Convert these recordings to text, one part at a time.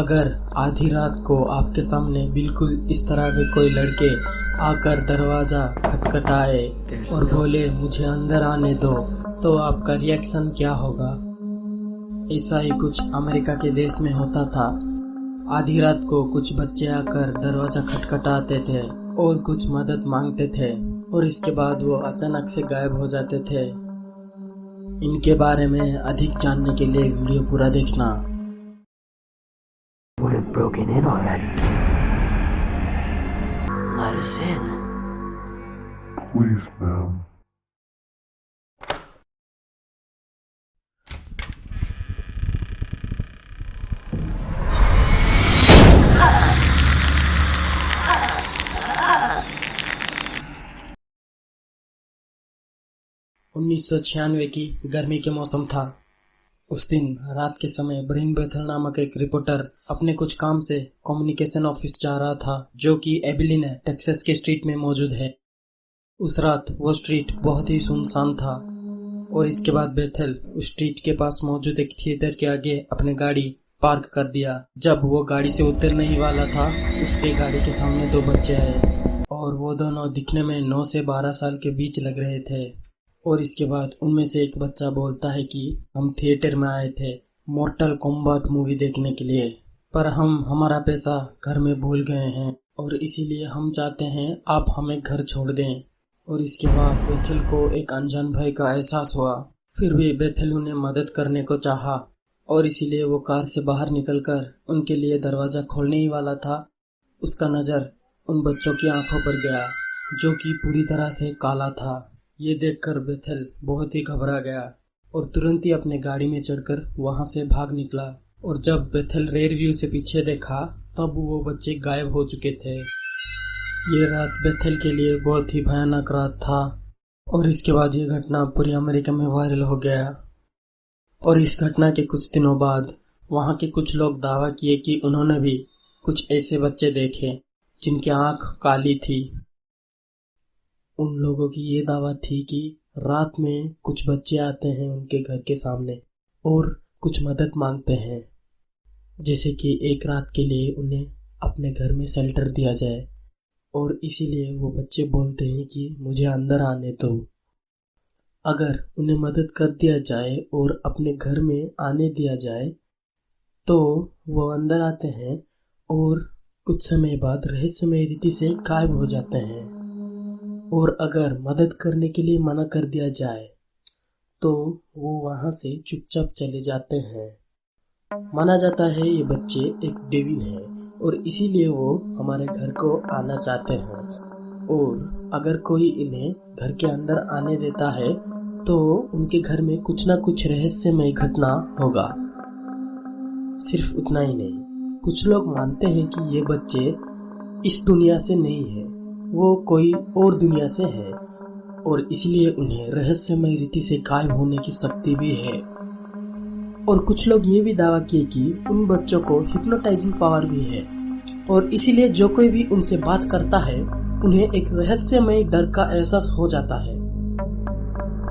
अगर आधी रात को आपके सामने बिल्कुल इस तरह के कोई लड़के आकर दरवाजा खटखटाए और बोले मुझे अंदर आने दो, तो आपका रिएक्शन क्या होगा? ऐसा ही कुछ अमेरिका के देश में होता था। आधी रात को कुछ बच्चे आकर दरवाजा खटखटाते थे और कुछ मदद मांगते थे और इसके बाद वो अचानक से गायब हो जाते थे। इनके बारे में अधिक जानने के लिए वीडियो पूरा देखना। Would have broken in already. Let us in. Please, ma'am. उन्नीस 1996 की गर्मी के मौसम था। उस दिन रात के समय ब्रेन बेथल नामक एक रिपोर्टर अपने कुछ काम से कम्युनिकेशन ऑफिस जा रहा था, जो कि एबिलिन टेक्सास के स्ट्रीट में मौजूद है। उस रात वो स्ट्रीट बहुत ही सुनसान था और इसके बाद बेथल उस स्ट्रीट के पास मौजूद एक थिएटर के आगे अपनी गाड़ी पार्क कर दिया। जब वो गाड़ी से उतरने ही वाला था, उसके गाड़ी के सामने दो बच्चे आए और वो दोनों दिखने में 9 से 12 साल के बीच लग रहे थे। और इसके बाद उनमें से एक बच्चा बोलता है कि हम थिएटर में आए थे मॉर्टल कॉम्बैट मूवी देखने के लिए, पर हम हमारा पैसा घर में भूल गए हैं और इसीलिए हम चाहते हैं आप हमें घर छोड़ दें। और इसके बाद बेथल को एक अनजान भय का एहसास हुआ। फिर भी बेथल उन्हें मदद करने को चाहा और इसीलिए वो कार से बाहर निकलकर उनके लिए दरवाजा खोलने ही वाला था। उसका नज़र उन बच्चों की आंखों पर गया, जो कि पूरी तरह से काला था। ये देखकर बेथल बहुत ही घबरा गया और तुरंत ही अपने गाड़ी में चढ़कर वहां से भाग निकला। और जब बेथल रेयर व्यू से पीछे देखा, तब वो बच्चे गायब हो चुके थे। ये रात बेथल के लिए बहुत ही भयानक रात था और इसके बाद ये घटना पूरी अमेरिका में वायरल हो गया। और इस घटना के कुछ दिनों बाद वहां के कुछ लोग दावा किए कि उन्होंने भी कुछ ऐसे बच्चे देखे जिनकी आंख काली थी। उन लोगों की ये दावा थी कि रात में कुछ बच्चे आते हैं उनके घर के सामने और कुछ मदद मांगते हैं, जैसे कि एक रात के लिए उन्हें अपने घर में शेल्टर दिया जाए। और इसीलिए वो बच्चे बोलते हैं कि मुझे अंदर आने दो। अगर उन्हें मदद कर दिया जाए और अपने घर में आने दिया जाए तो वो अंदर आते हैं और कुछ समय बाद रहस्यमय रीति से गायब हो जाते हैं। और अगर मदद करने के लिए मना कर दिया जाए तो वो वहां से चुपचाप चले जाते हैं। माना जाता है ये बच्चे एक डेविल है और इसीलिए वो हमारे घर को आना चाहते हैं। और अगर कोई इन्हें घर के अंदर आने देता है तो उनके घर में कुछ ना कुछ रहस्यमय घटना होगा। सिर्फ उतना ही नहीं, कुछ लोग मानते हैं कि ये बच्चे इस दुनिया से नहीं है, वो कोई और दुनिया से है और इसलिए उन्हें रहस्यमय रीति से गायब होने की शक्ति भी है। और कुछ लोग ये भी दावा किए कि उन बच्चों को हिप्नोटाइजिंग पावर भी है और इसीलिए जो कोई भी उनसे बात करता है उन्हें एक रहस्यमय डर का एहसास हो जाता है।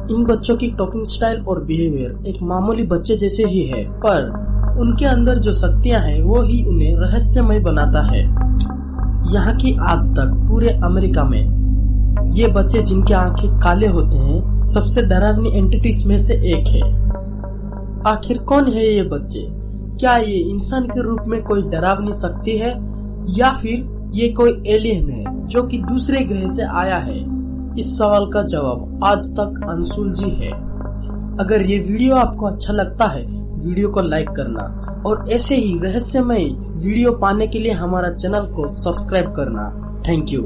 इन बच्चों की टॉकिंग स्टाइल और बिहेवियर एक मामूली बच्चे जैसे ही है, पर उनके अंदर जो शक्तियां हैं वो ही उन्हें रहस्यमय बनाता है। यहाँ की आज तक पूरे अमेरिका में ये बच्चे जिनके आंखें काले होते हैं सबसे डरावनी एंटिटीज में से एक है। आखिर कौन है ये बच्चे? क्या ये इंसान के रूप में कोई डरावनी शक्ति है या फिर ये कोई एलियन है जो कि दूसरे ग्रह से आया है? इस सवाल का जवाब आज तक अनसुलझी है। अगर ये वीडियो आपको अच्छा लगता है, वीडियो को लाइक करना और ऐसे ही रहस्यमय वीडियो पाने के लिए हमारा चैनल को सब्सक्राइब करना। Thank you.